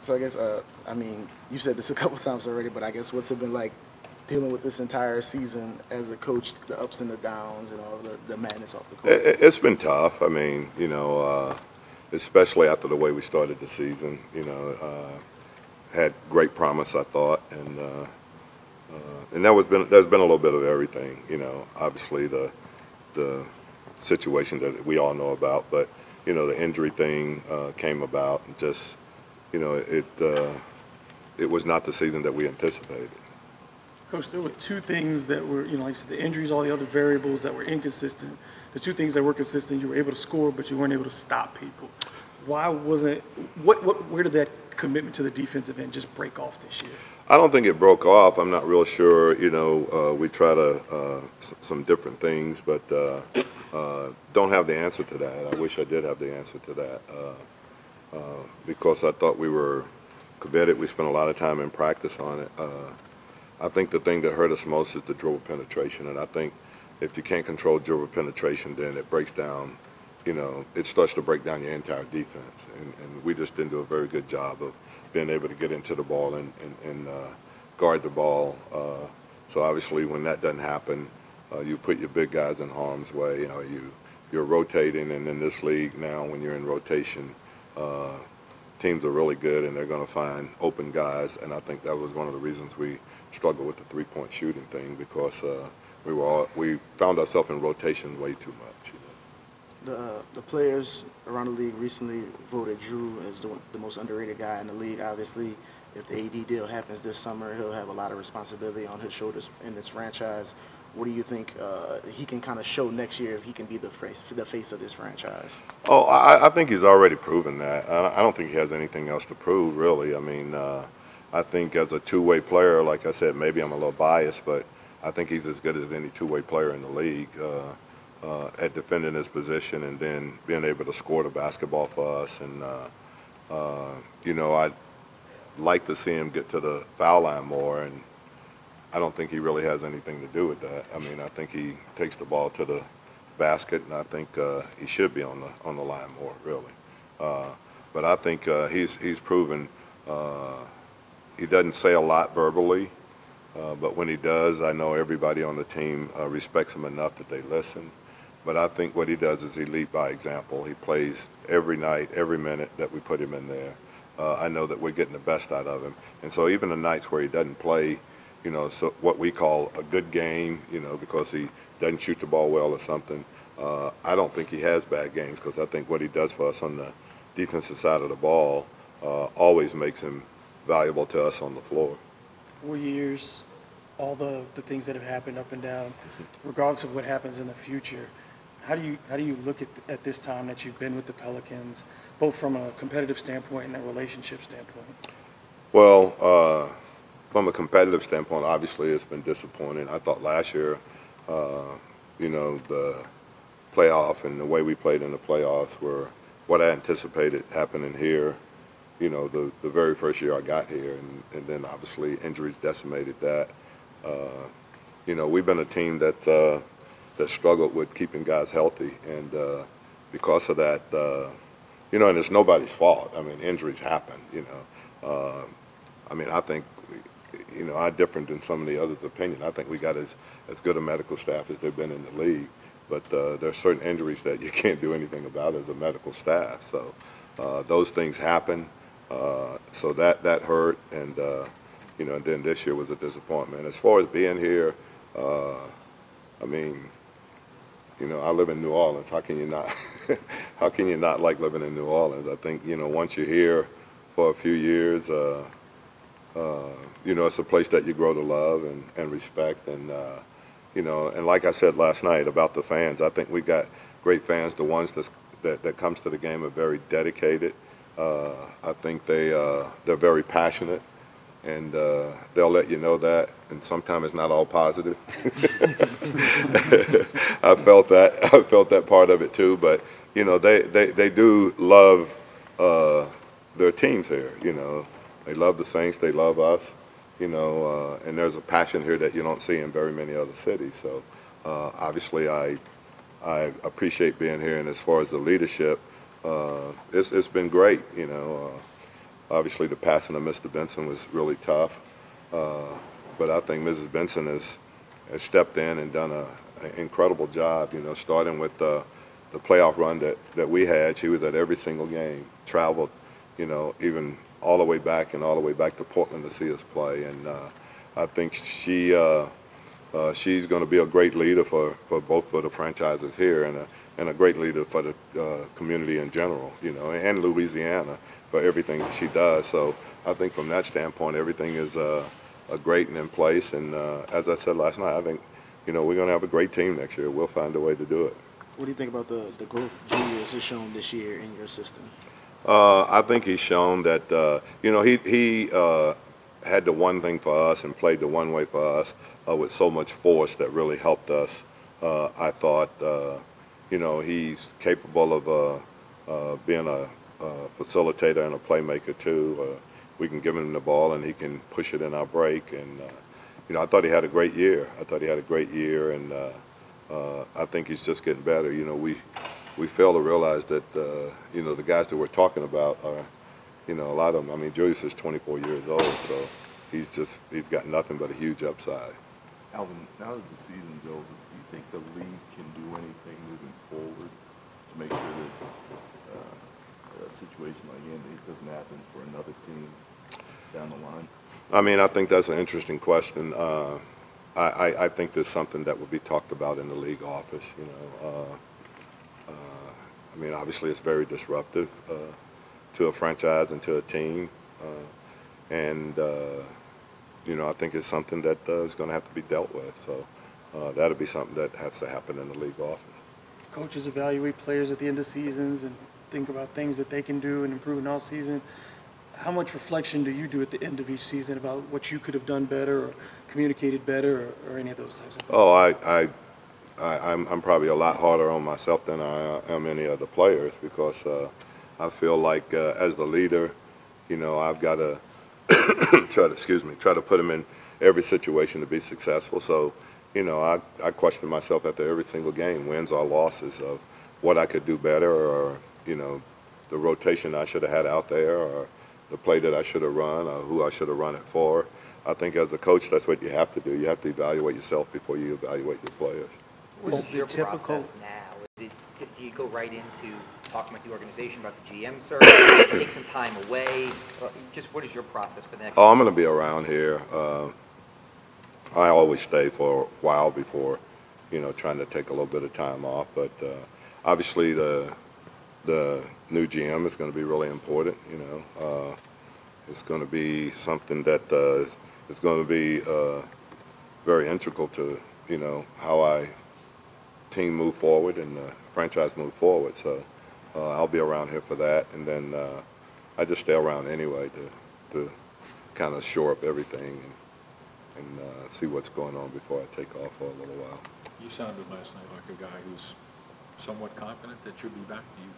So I guess, I mean, you said this a couple times already, but I guess what's it been like dealing with this entire season as a coach, the ups and the downs and all the madness off the court? It's been tough. I mean, especially after the way we started the season. Had great promise, I thought, and there's been a little bit of everything. Obviously the situation that we all know about, but the injury thing came about, and just it was not the season that we anticipated. Coach, there were two things that were, like I said, the injuries, all the other variables that were inconsistent. The two things that were consistent, you were able to score, but you weren't able to stop people. Why wasn't where did that commitment to the defensive end just break off this year? I don't think it broke off. I'm not real sure. We try to some different things, but don't have the answer to that. I wish I did have the answer to that because I thought we were committed. We spent a lot of time in practice on it. I think the thing that hurt us most is the dribble penetration, and I think if you can't control dribble penetration, then it breaks down. It starts to break down your entire defense, and we just didn't do a very good job of being able to get into the ball and guard the ball. So obviously, when that doesn't happen, you put your big guys in harm's way. You're rotating, and in this league now, when you're in rotation, teams are really good, and they're going to find open guys. And I think that was one of the reasons we struggled with the three-point shooting thing, because we found ourselves in rotation way too much. The players around the league recently voted Drew as the most underrated guy in the league. Obviously, if the AD deal happens this summer, he'll have a lot of responsibility on his shoulders in this franchise. What do you think he can kind of show next year if he can be the face of this franchise? Oh, I think he's already proven that. I don't think he has anything else to prove, really. I mean, I think as a two-way player, like I said, maybe I'm a little biased, but I think he's as good as any two-way player in the league. At defending his position and then being able to score the basketball for us. And, I'd like to see him get to the foul line more, and I don't think he really has anything to do with that. I mean, I think he takes the ball to the basket, and I think he should be on the line more, really. But I think he's proven he doesn't say a lot verbally, but when he does, I know everybody on the team respects him enough that they listen. But I think what he does is he lead by example. He plays every night, every minute that we put him in there. I know that we're getting the best out of him. And so even the nights where he doesn't play, so what we call a good game, because he doesn't shoot the ball well or something, I don't think he has bad games, because I think what he does for us on the defensive side of the ball always makes him valuable to us on the floor. 4 years, all the things that have happened up and down, regardless of what happens in the future. How do you look at this time that you've been with the Pelicans, both from a competitive standpoint and a relationship standpoint? Well, from a competitive standpoint, obviously it's been disappointing. I thought last year, the playoff and the way we played in the playoffs were what I anticipated happening here. The very first year I got here, and then obviously injuries decimated that. We've been a team that struggled with keeping guys healthy, and because of that, and it's nobody's fault. I mean, injuries happen. I mean, I think, I'm different than some of the others' opinion. I think we got as good a medical staff as they've been in the league, but there are certain injuries that you can't do anything about as a medical staff. So those things happen. So that hurt, and and then this year was a disappointment. As far as being here, I mean, I live in New Orleans. How can you not? How can you not like living in New Orleans? I think once you're here for a few years, it's a place that you grow to love and respect, and and like I said last night about the fans, I think we got great fans. The ones that comes to the game are very dedicated. I think they're very passionate, and they'll let you know that. And sometimes it's not all positive. I felt that part of it too. But they do love their teams here. They love the Saints. They love us. And there's a passion here that you don't see in very many other cities. So obviously, I appreciate being here. And as far as the leadership, it's been great. Obviously, the passing of Mr. Benson was really tough, but I think Mrs. Benson has stepped in and done an incredible job. You know, starting with the playoff run that we had. She was at every single game, traveled, you know, even all the way back to Portland to see us play. And I think she's going to be a great leader for both of the franchises here and a great leader for the community in general, you know, and Louisiana for everything that she does. So I think from that standpoint, everything is great and in place. And as I said last night, I think, you know, we're going to have a great team next year. We'll find a way to do it. What do you think about the growth Julius has shown this year in your system? I think he's shown that, you know, he had the one thing for us and played the one way for us with so much force that really helped us. I thought, you know, he's capable of being a facilitator and a playmaker too. We can give him the ball and he can push it in our break. And, you know, I thought he had a great year. And I think he's just getting better. You know, we fail to realize that, you know, the guys that we're talking about are, you know, a lot of them. I mean, Julius is 24 years old, so he's got nothing but a huge upside. Alvin, now that the season's over, do you think the league can do anything moving forward to make sure that a situation like Andy doesn't happen for another team down the line? I mean, I think that's an interesting question. I think there's something that would be talked about in the league office, you know. I mean, obviously it's very disruptive to a franchise and to a team. You know, I think it's something that is going to have to be dealt with. So that'll be something that has to happen in the league office. Coaches evaluate players at the end of seasons and think about things that they can do and improve in all season. How much reflection do you do at the end of each season about what you could have done better or communicated better or any of those types of things? Oh, I'm probably a lot harder on myself than I am any other players because I feel like as the leader, you know, I've got to try to put them in every situation to be successful. So, you know, I question myself after every single game, wins or losses, of what I could do better, or, you know, the rotation I should have had out there, or the play that I should have run, or who I should have run it for. I think as a coach, that's what you have to do. You have to evaluate yourself before you evaluate your players. What is your process now? Do you go right into talking with the organization about the GM search? Take some time away? Just what is your process for the next? Oh, I'm going to be around here. I always stay for a while before, you know, trying to take a little bit of time off. But obviously the new GM is going to be really important. You know, it's going to be something that is going to be very integral to, you know, how I team move forward and the franchise move forward. So I'll be around here for that, and then I just stay around anyway to kind of shore up everything and see what's going on before I take off for a little while. You sounded last night like a guy who's somewhat confident that you'll be back. Do you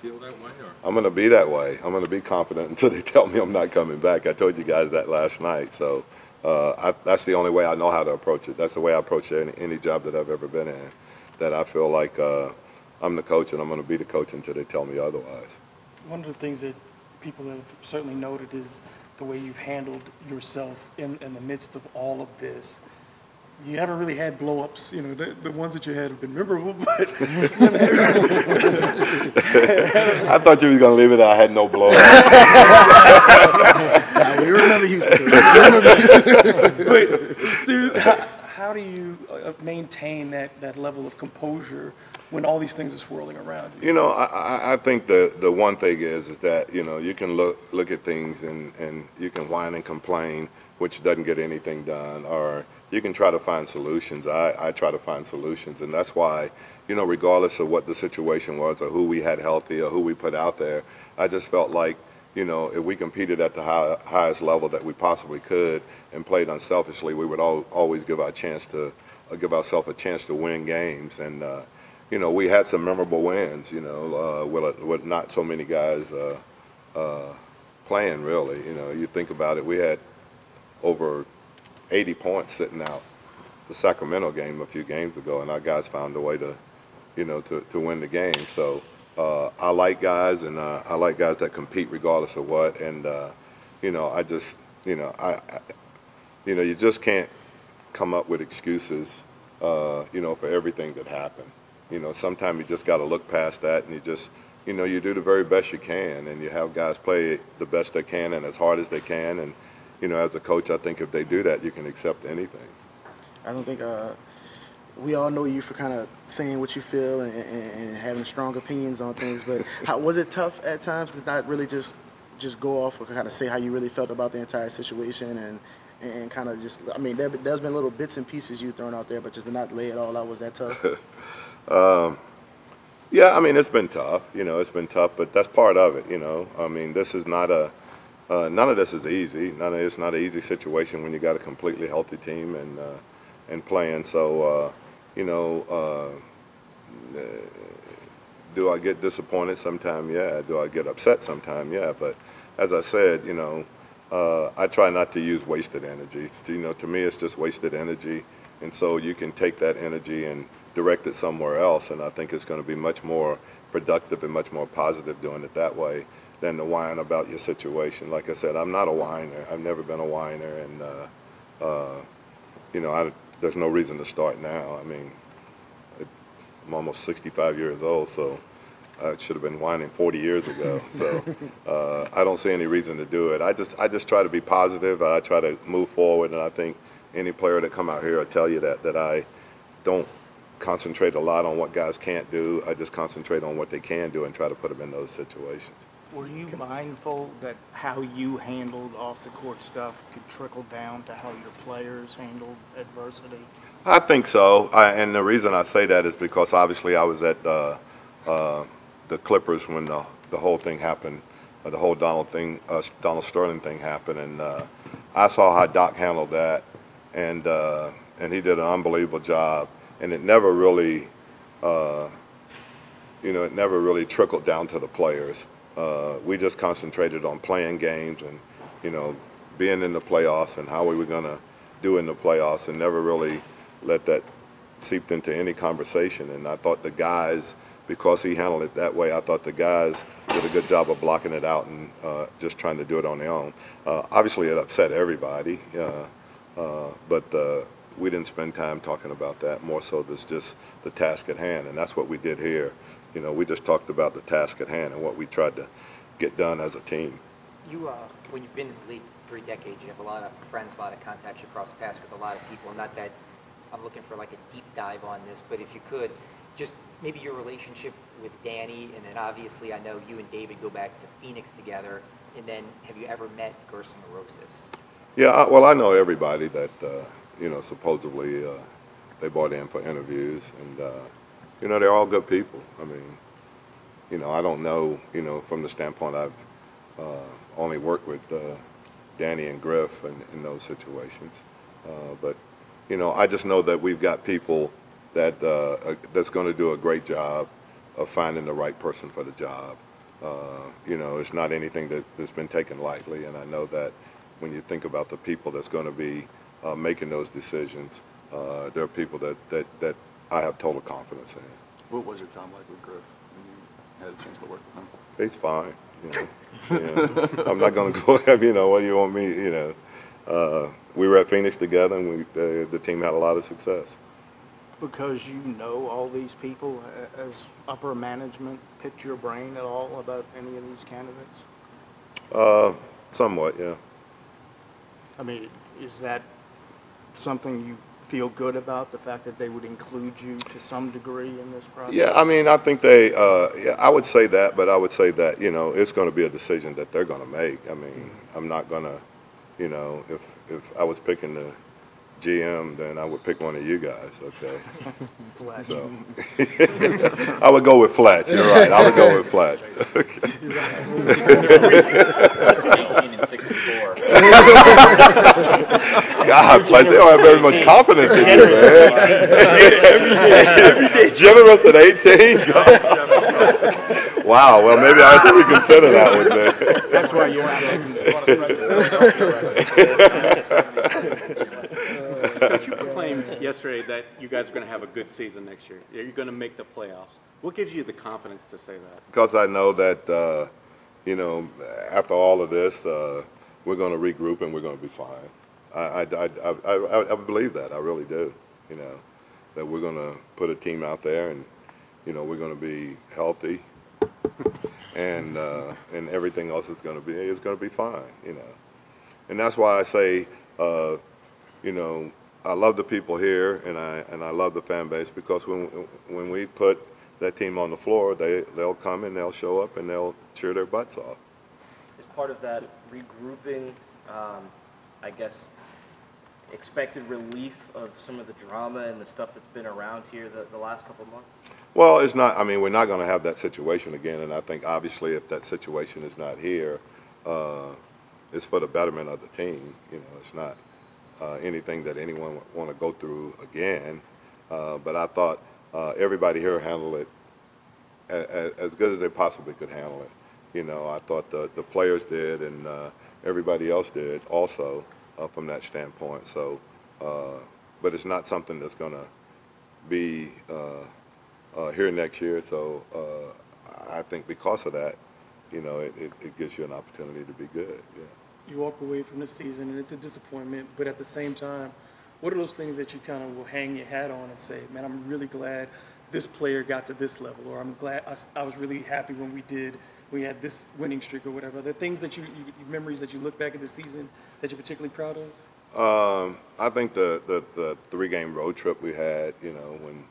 feel that way? Or? I'm going to be that way. I'm going to be confident until they tell me I'm not coming back. I told you guys that last night. So that's the only way I know how to approach it. That's the way I approach any job that I've ever been in, that I feel like I'm the coach and I'm going to be the coach until they tell me otherwise. One of the things that people have certainly noted is the way you've handled yourself in the midst of all of this. You haven't really had blow-ups. You know, the ones that you had have been memorable, but I thought you were going to leave it that I had no blow-ups. Nah, we remember Houston. But seriously, how do you maintain that level of composure when all these things are swirling around you? You know, I think the one thing is that, you know, you can look at things and you can whine and complain, which doesn't get anything done, or you can try to find solutions. I try to find solutions, and that's why, you know, regardless of what the situation was or who we had healthy or who we put out there, I just felt like, you know, if we competed at the highest level that we possibly could and played unselfishly, we would always give ourselves a chance to win games. And you know, we had some memorable wins, you know, with not so many guys playing really. You know, you think about it, we had over 80 points sitting out the Sacramento game a few games ago, and our guys found a way to, you know, to win the game. So I like guys, and I like guys that compete regardless of what. And you know, I just, you know, you know, you just can't come up with excuses, you know, for everything that happened. You know, sometimes you just got to look past that, and you just, you know, you do the very best you can, and you have guys play the best they can and as hard as they can. And you know, as a coach, I think if they do that, you can accept anything. I don't think we all know you for kind of saying what you feel and having strong opinions on things, but how was it tough at times to not really just go off or kind of say how you really felt about the entire situation and kind of just, I mean, there's been little bits and pieces you thrown out there, but just to not lay it all out, was that tough? Yeah, I mean, it's been tough. You know, it's been tough, but that's part of it. You know, I mean, this is not a none of this is easy. It's not an easy situation when you got a completely healthy team and playing. So, you know, do I get disappointed sometime? Yeah. Do I get upset sometime? Yeah. But as I said, you know, I try not to use wasted energy. You know, to me, it's just wasted energy, and so you can take that energy and direct it somewhere else, and I think it's going to be much more productive and much more positive doing it that way than to whine about your situation. Like I said, I'm not a whiner. I've never been a whiner, and you know, there's no reason to start now. I mean, I'm almost 65 years old, so I should have been whining 40 years ago. So I don't see any reason to do it. I just try to be positive. I try to move forward, and I think any player that come out here will tell you that I don't concentrate a lot on what guys can't do. I just concentrate on what they can do and try to put them in those situations. Were you mindful that how you handled off-the-court stuff could trickle down to how your players handled adversity? I think so, and the reason I say that is because obviously I was at the Clippers when the whole thing happened, the whole Donald Sterling thing happened, and I saw how Doc handled that, and he did an unbelievable job, and it never really, you know, it never really trickled down to the players. We just concentrated on playing games and, you know, being in the playoffs and how we were going to do in the playoffs, and never really let that seep into any conversation. And I thought the guys, because he handled it that way, I thought the guys did a good job of blocking it out and just trying to do it on their own. Obviously, it upset everybody, but we didn't spend time talking about that. More so, there's just the task at hand, and that's what we did here. You know, we just talked about the task at hand and what we tried to get done as a team. You, when you've been in the league 3 decades, you have a lot of friends, a lot of contacts, you cross paths with a lot of people. Not that I'm looking for like a deep dive on this, but if you could, just maybe your relationship with Danny, and then obviously I know you and David go back to Phoenix together, and then have you ever met Gerson Morosis? Yeah, well, I know everybody that, you know, supposedly they brought in for interviews, and, you know, they're all good people. I mean, you know, I don't know, you know, from the standpoint I've only worked with Danny and Griff in those situations. But, you know, I just know that we've got people that that's going to do a great job of finding the right person for the job. You know, it's not anything that's been taken lightly, and I know that when you think about the people that's going to be making those decisions, there are people that I have total confidence in. What was your time like with Griff when you had a chance to work with him? He's fine. You know. Yeah. I'm not going to go, you know, what do you want me, you know. We were at Phoenix together, and the team had a lot of success. Because you know all these people, as upper management, picked your brain at all about any of these candidates? Somewhat, yeah. I mean, is that something you feel good about, the fact that they would include you to some degree in this process? Yeah, I mean, I think they, yeah, I would say that, but I would say that, you know, it's going to be a decision that they're going to make. I mean, I'm not going to, you know, if I was picking the GM, then I would pick one of you guys, okay? Fletch. So, I would go with Fletch, you're right, I would go with Fletch. 18 and 64. God, Fletch, they don't have very much confidence in you, man. Generous at 18? Wow, well, maybe I have to reconsider that one then. That's why you're But you proclaimed yesterday that you guys are going to have a good season next year. You're going to make the playoffs. What gives you the confidence to say that? Because I know that, you know, after all of this, we're going to regroup and we're going to be fine. I believe that. I really do. You know, that we're going to put a team out there and, you know, we're going to be healthy and everything else is going to be fine. You know, and that's why I say, you know, I love the people here and I love the fan base because when we put that team on the floor, they'll come and they'll show up and they'll cheer their butts off. As part of that regrouping, I guess, expected relief of some of the drama and the stuff that's been around here the last couple of months? Well, it's not. I mean, we're not going to have that situation again, and I think obviously if that situation is not here, it's for the betterment of the team. You know, it's not anything that anyone would want to go through again. But I thought everybody here handled it as good as they possibly could handle it. You know, I thought the players did, and everybody else did also from that standpoint. So, but it's not something that's going to be here next year. So I think because of that, you know, it gives you an opportunity to be good. Yeah. You walk away from the season and it's a disappointment, but at the same time, what are those things that you kind of will hang your hat on and say, man, I'm really glad this player got to this level, or I'm glad I was really happy when we had this winning streak or whatever? Are there things that memories that you look back at the season that you're particularly proud of? I think the 3-game road trip we had, you know, when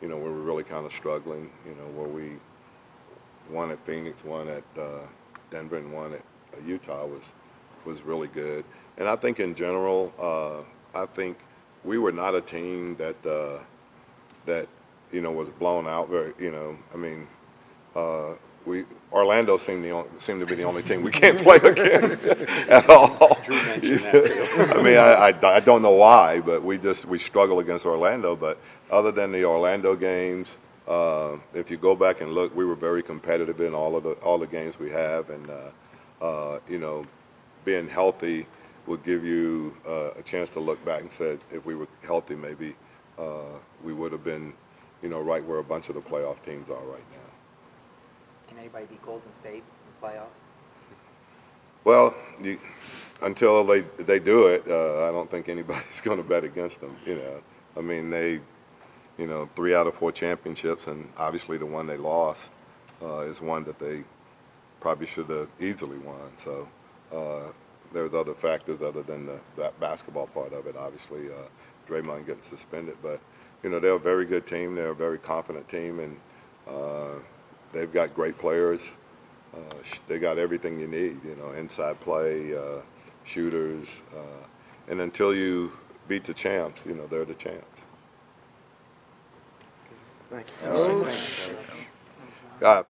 we were really kind of struggling, you know, where we won at Phoenix, won at Denver, and won at Utah was really good. And I think in general, I think we were not a team that you know was blown out. Very, you know, I mean, Orlando seemed to be the only team we can't play against at all. Drew mentioned that too. I mean, I don't know why, but we struggle against Orlando. But other than the Orlando games, if you go back and look, we were very competitive in all the games we have, and you know, being healthy will give you a chance to look back and say, if we were healthy, maybe we would have been, you know, right where a bunch of the playoff teams are right now. Can anybody beat Golden State in the playoffs? Well, until they do it, I don't think anybody's going to bet against them. You know, I mean, you know, 3 out of 4 championships, and obviously the one they lost is one that they probably should have easily won. So there's other factors other than that basketball part of it. Obviously, Draymond getting suspended, but you know, they're a very good team. They're a very confident team, and they've got great players. They got everything you need, you know, inside play, shooters, and until you beat the champs, you know, they're the champs. Thank you. God.